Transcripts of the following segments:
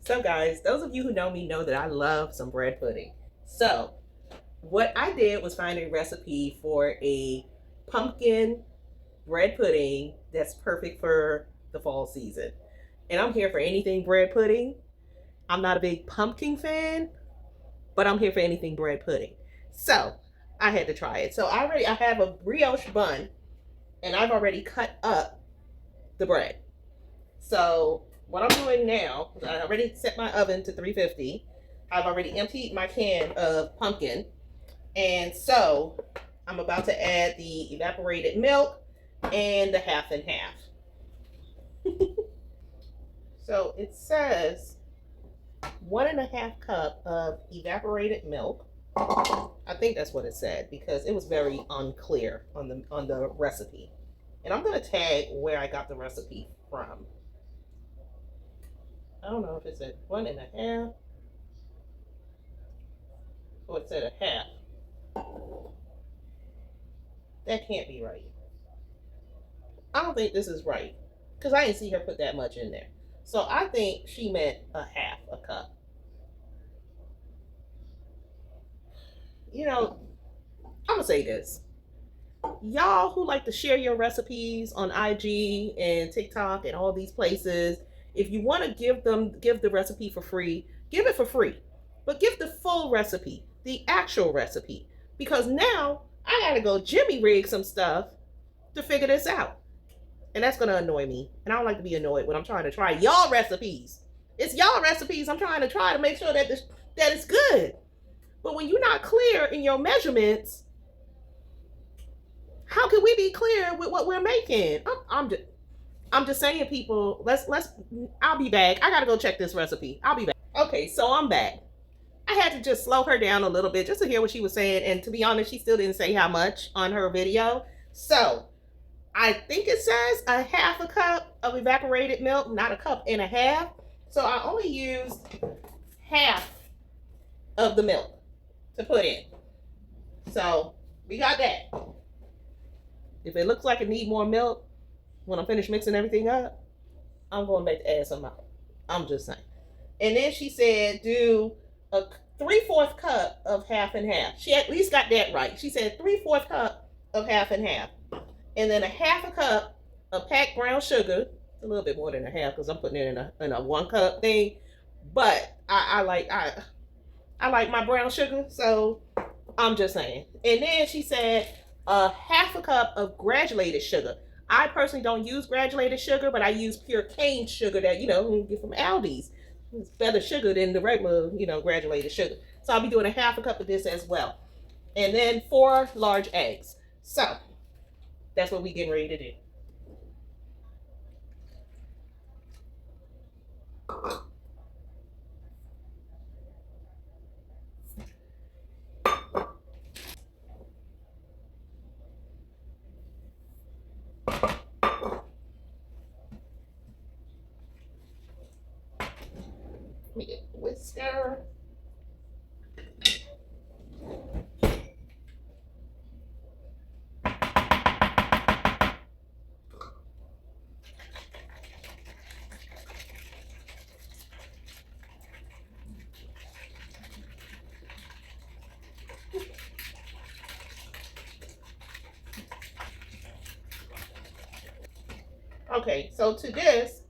So guys, those of you who know me know that I love some bread pudding. So what I did was find a recipe for a pumpkin bread pudding that's perfect for the fall season. And I'm here for anything bread pudding. I'm not a big pumpkin fan, but I'm here for anything bread pudding. So I had to try it. So I have a brioche bun and I've already cut up the bread. So what I'm doing now, I already set my oven to 350. I've already emptied my can of pumpkin. And so I'm about to add the evaporated milk and the half and half. So it says 1.5 cup of evaporated milk. I think that's what it said because it was very unclear on the recipe. And I'm gonna tag where I got the recipe from. I don't know if it said 1.5 or it said a half. That can't be right. I don't think this is right because I didn't see her put that much in there. So I think she meant a half a cup. You know, I'm gonna say this. Y'all who like to share your recipes on IG and TikTok and all these places, if you want to give the recipe for free, give it for free. But give the full recipe, the actual recipe. Because now I gotta go Jimmy rig some stuff to figure this out. And that's gonna annoy me. And I don't like to be annoyed when I'm trying to try y'all recipes. It's y'all recipes I'm trying to make sure that that it's good. But when you're not clear in your measurements, how can we be clear with what we're making? I'm just saying, people. Let's. I'll be back. I gotta go check this recipe. I'll be back. Okay, so I'm back. I had to just slow her down a little bit just to hear what she was saying, and to be honest, she still didn't say how much on her video. So I think it says a half a cup of evaporated milk, not a cup and a half. So I only used half of the milk to put in. So we got that. If it looks like it need more milk when I'm finished mixing everything up, I'm going back to add some out. I'm just saying. And then she said do a 3/4 cup of half and half. She at least got that right. She said 3/4 cup of half and half. And then a half a cup of packed brown sugar. A little bit more than a half because I'm putting it in a 1 cup thing. But I like my brown sugar, so I'm just saying. And then she said a half a cup of granulated sugar. I personally don't use granulated sugar, but I use pure cane sugar that you get from Aldi's. It's better sugar than the regular granulated sugar. So I'll be doing a half a cup of this as well, and then 4 large eggs. So that's what we getting ready to do. Let me get a whisker. Okay, so to this,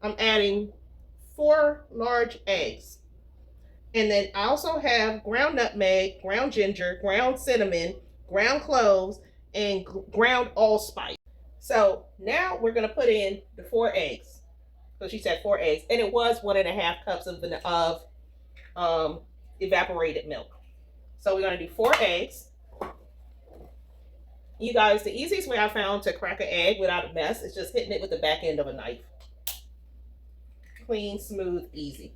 I'm adding 4 large eggs. And then I also have ground nutmeg, ground ginger, ground cinnamon, ground cloves, and ground allspice. So now we're going to put in the 4 eggs. So she said 4 eggs. And it was 1.5 cups of evaporated milk. So we're going to do 4 eggs. You guys, the easiest way I found to crack an egg without a mess is just hitting it with the back end of a knife. Clean, smooth, easy.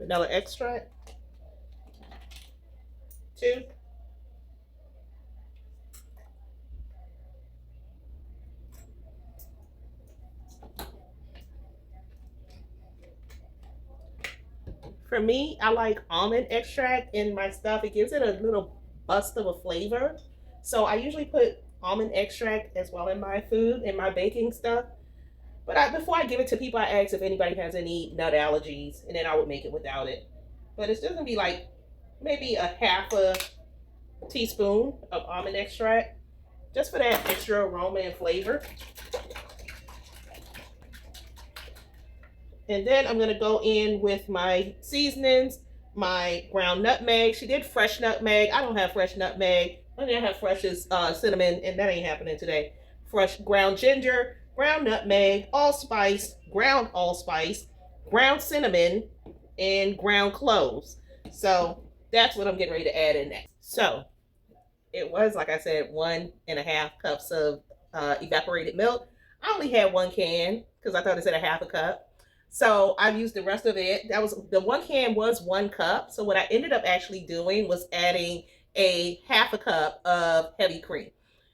Vanilla extract. 2. For me, I like almond extract in my stuff. It gives it a little bust of a flavor. So I usually put almond extract as well in my food, in my baking stuff. But before I give it to people, I ask if anybody has any nut allergies, and then I would make it without it. But it's just gonna be like maybe a half a teaspoon of almond extract, just for that extra aroma and flavor. And then I'm gonna go in with my seasonings, my ground nutmeg. She did fresh nutmeg. I don't have fresh nutmeg. I mean, I have fresh cinnamon, and that ain't happening today. Fresh ground ginger, ground nutmeg, allspice, ground allspice, ground cinnamon, and ground cloves. So that's what I'm getting ready to add in next. So it was, like I said, 1.5 cups of evaporated milk. I only had 1 can because I thought it said a half a cup. So I've used the rest of it. That was the 1 can was 1 cup. So what I ended up actually doing was adding a half a cup of heavy cream,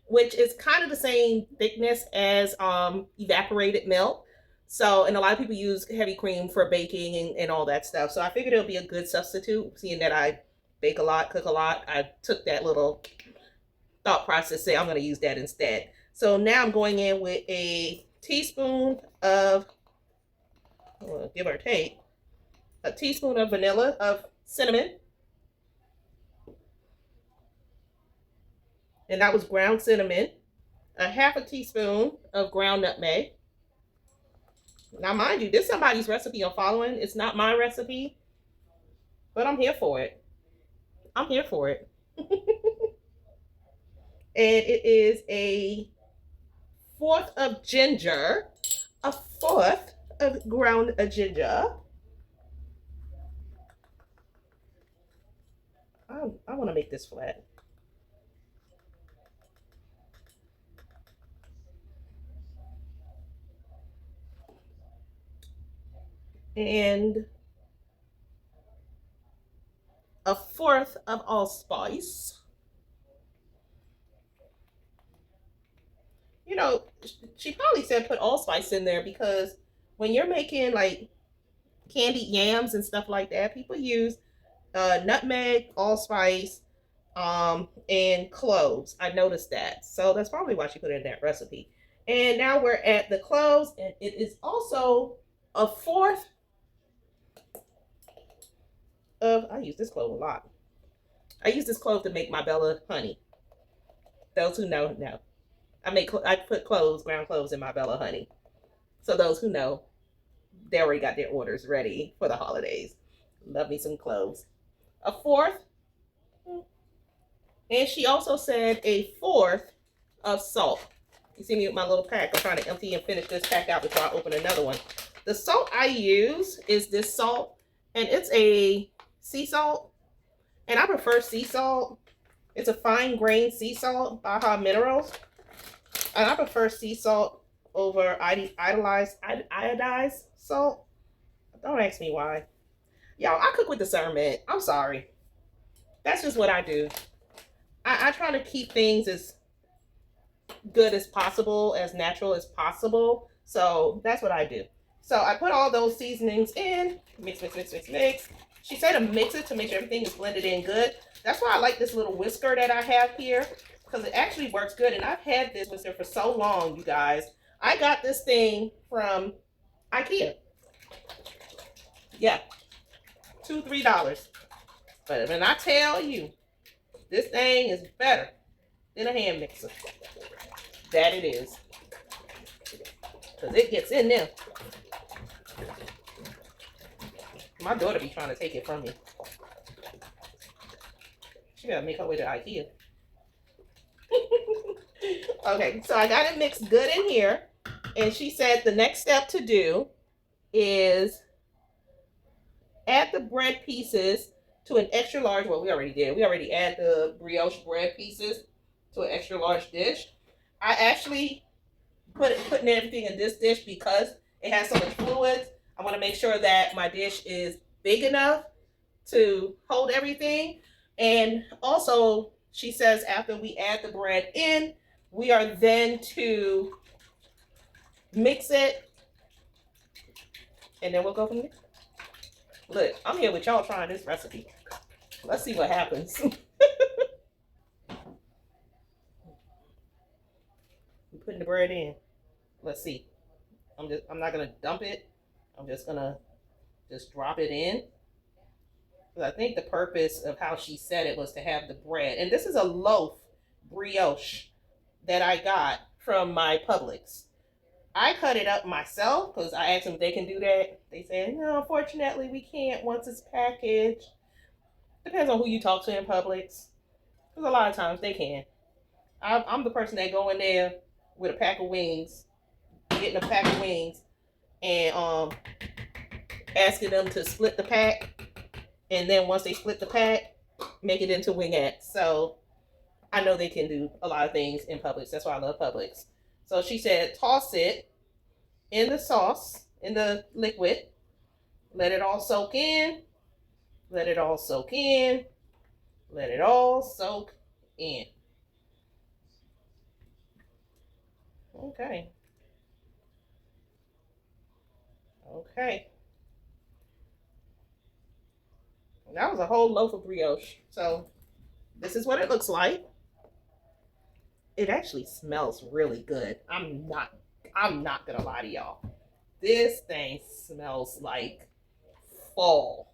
which is kind of the same thickness as evaporated milk. So, and a lot of people use heavy cream for baking and all that stuff. So I figured it would be a good substitute, seeing that I bake a lot, cook a lot. I took that little thought process, say I'm going to use that instead. So now I'm going in with a teaspoon of, give or take, a teaspoon of vanilla, of cinnamon. And that was ground cinnamon. A half a teaspoon of ground nutmeg. Now, mind you, this is somebody's recipe I'm following. It's not my recipe, but I'm here for it. I'm here for it. And it is a fourth of ginger, a fourth of ground ginger. I want to make this flat. And a fourth of allspice. You know, she probably said put allspice in there because when you're making like candied yams and stuff like that, people use nutmeg, allspice, and cloves. I noticed that. So that's probably why she put it in that recipe. And now we're at the cloves, and it is also a fourth of, I use this clove a lot. I use this clove to make my Bella honey. Those who know, know. I put cloves, ground cloves in my Bella honey. So those who know, they already got their orders ready for the holidays. Love me some cloves. A fourth. And she also said a fourth of salt. You see me with my little pack. I'm trying to empty and finish this pack out before I open another one. The salt I use is this salt, and it's a sea salt. And I prefer sea salt. It's a fine grained sea salt, Baja Minerals. And I prefer sea salt over iodized salt. Don't ask me why. Y'all, I cook with discernment. I'm sorry. That's just what I do. I try to keep things as good as possible, as natural as possible. So that's what I do. So I put all those seasonings in. Mix, mix, mix, mix, mix. She said to mix it to make sure everything is blended in good. That's why I like this little whisker that I have here, because it actually works good. And I've had this whisker for so long, you guys. I got this thing from IKEA. Yeah, $2, $3. But when I tell you, this thing is better than a hand mixer. That it is. Because it gets in there. My daughter be trying to take it from me. She gotta make her way to IKEA. Okay, so I got it mixed good in here. And she said the next step to do is add the bread pieces to an extra large. Well, we already did. We already add the brioche bread pieces to an extra large dish. I actually putting everything in this dish because it has so much fluids. I want to make sure that my dish is big enough to hold everything. And also, she says after we add the bread in, we are then to mix it. And then we'll go from there. Look, I'm here with y'all trying this recipe. Let's see what happens. We putting the bread in. Let's see. I'm not gonna dump it. I'm just gonna just drop it in. Because I think the purpose of how she said it was to have the bread. And this is a loaf brioche that I got from my Publix. I cut it up myself because I asked them if they can do that. They said, no, unfortunately, we can't once it's packaged. Depends on who you talk to in Publix. Because a lot of times they can. I'm the person that go in there with a pack of wings, getting a pack of wings, and asking them to split the pack. And then once they split the pack, make it into wingettes. So I know they can do a lot of things in Publix. That's why I love Publix. So she said, toss it in the sauce, in the liquid. Let it all soak in. Let it all soak in. Let it all soak in. Okay. Okay. That was a whole loaf of brioche. So this is what it looks like. It actually smells really good. I'm not gonna lie to y'all. This thing smells like fall.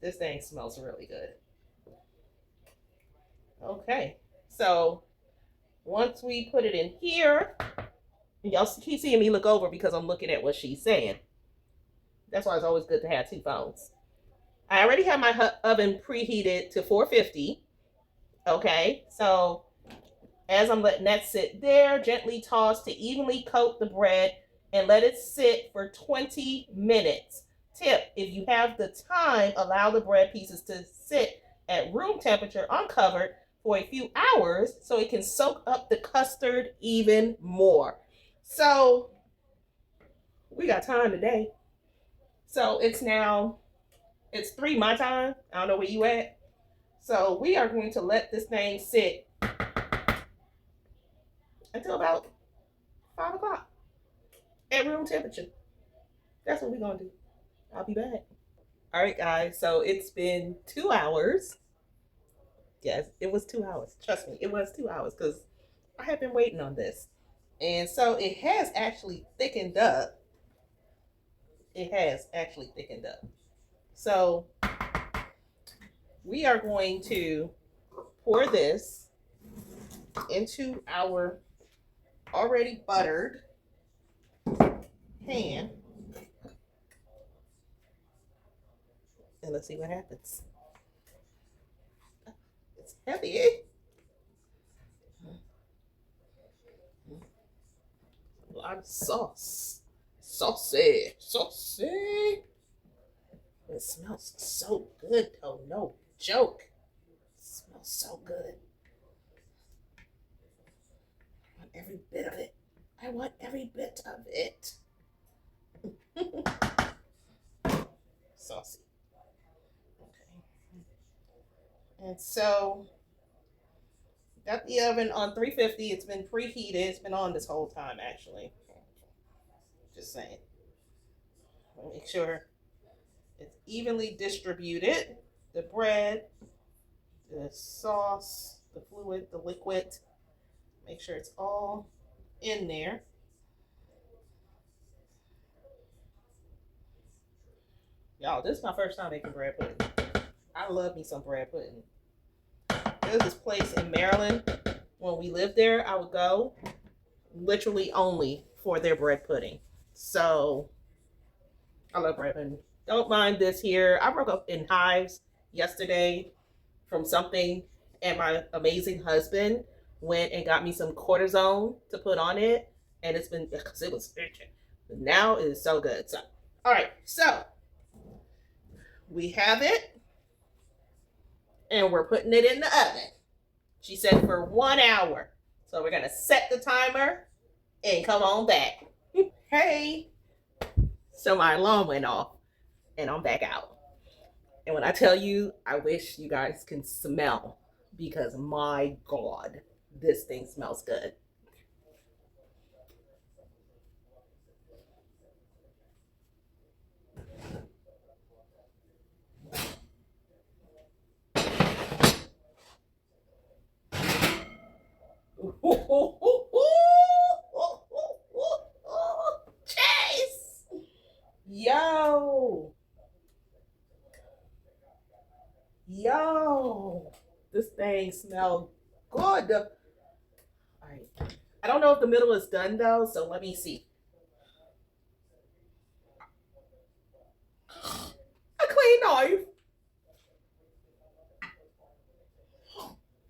This thing smells really good. Okay, so once we put it in here, y'all keep seeing me look over because I'm looking at what she's saying. That's why it's always good to have two phones. I already have my oven preheated to 450. Okay, so as I'm letting that sit there, gently toss to evenly coat the bread and let it sit for 20 minutes. Tip, if you have the time, allow the bread pieces to sit at room temperature uncovered for a few hours so it can soak up the custard even more. So we got time today. So it's 3 my time. I don't know where you at. So we are going to let this thing sit until about 5 o'clock at room temperature. That's what we're going to do. I'll be back. All right, guys. So it's been 2 hours. Yes, it was 2 hours. Trust me, it was 2 hours because I have been waiting on this. And so it has actually thickened up. It has actually thickened up. So we are going to pour this into our already buttered pan. And let's see what happens. It's heavy, eh? A lot of sauce. Saucy. Saucy. It smells so good though, no joke. It smells so good. I want every bit of it. I want every bit of it. Saucy. Okay. And so, got the oven on 350. It's been preheated. It's been on this whole time, actually. Just saying. Make sure it's evenly distributed. The bread, the sauce, the fluid, the liquid. Make sure it's all in there. Y'all, this is my first time making bread pudding. I love me some bread pudding. There's this place in Maryland. When we lived there, I would go literally only for their bread pudding. So I love bread pudding. Don't mind this here. I broke up in hives yesterday from something, and my amazing husband went and got me some cortisone to put on it, and it's been, because it was itching. But now it is so good. So, all right, so we have it, and we're putting it in the oven. She said for 1 hour. So we're gonna set the timer and come on back. Hey, so my alarm went off and I'm back out. And when I tell you, I wish you guys can smell, because my God, this thing smells good. Chase! Yo! Yo! This thing smells good. All right. I don't know if the middle is done though, so let me see. A clean knife.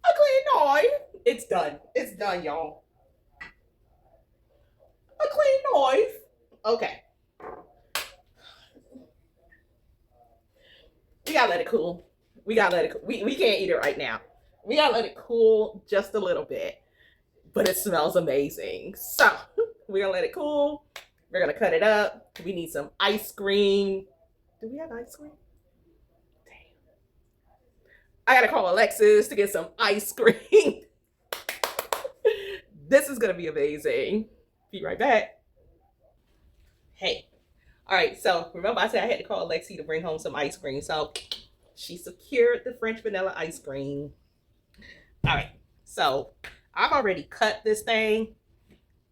A clean knife. It's done. It's done, y'all. A clean knife. Okay. We gotta let it cool. We gotta let it cool. We can't eat it right now. We gotta let it cool just a little bit. But it smells amazing. So we're gonna let it cool. We're gonna cut it up. We need some ice cream. Do we have ice cream? Damn. I gotta call Alexis to get some ice cream. This is gonna be amazing. Be right back. Hey. All right, so remember I said I had to call Lexi to bring home some ice cream. So she secured the French vanilla ice cream. All right, so I've already cut this thing,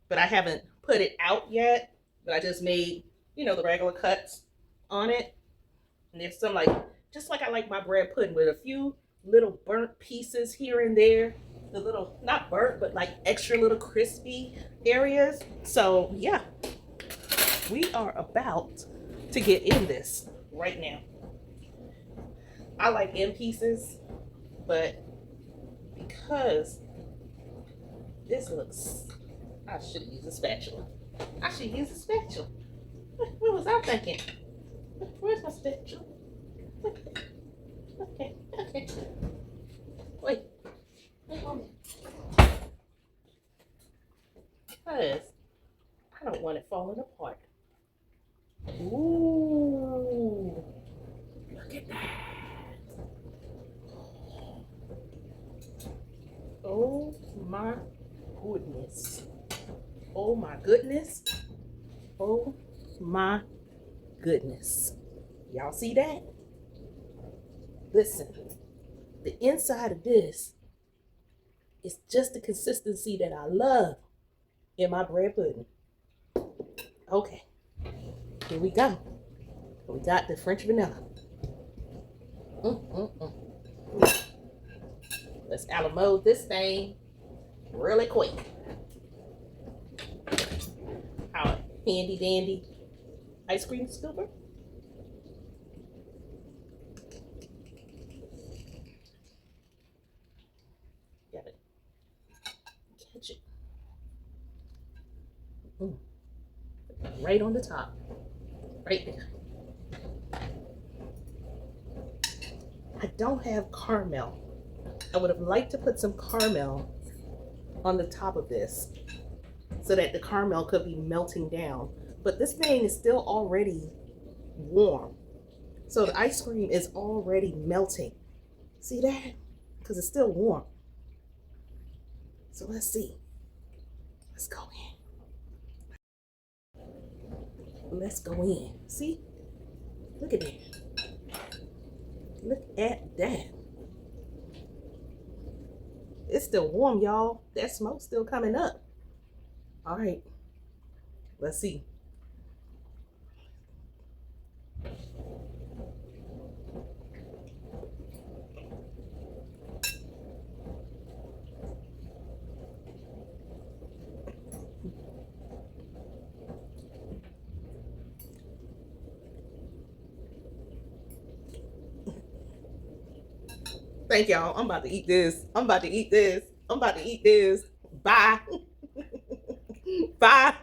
but I haven't put it out yet. But I just made, the regular cuts on it. And there's some just like I like my bread pudding with a few little burnt pieces here and there. The little, not burnt, but like extra little crispy areas. So yeah, we are about to get in this right now. I like in pieces, but because this looks, I should use a spatula. I should use a spatula. What was I thinking? Where's my spatula? Okay. Wait a minute. Because I don't want it falling apart. Ooh, look at that. Oh my goodness. Oh my goodness. Oh my goodness. Y'all see that? Listen, the inside of this is just the consistency that I love in my bread pudding. Okay, here we go. We got the French vanilla. Let's Alamo this thing really quick. Our handy dandy ice cream scooper. Got it. Catch it. Right on the top. Right there. I don't have caramel. I would have liked to put some caramel on the top of this so that the caramel could be melting down. But this thing is still already warm. So the ice cream is already melting. See that? Because it's still warm. So let's see. Let's go in. Let's go in. See? Look at that. Look at that. It's still warm, y'all. That smoke's still coming up. All right. Let's see. Thank y'all. I'm about to eat this. I'm about to eat this. I'm about to eat this. Bye. Bye.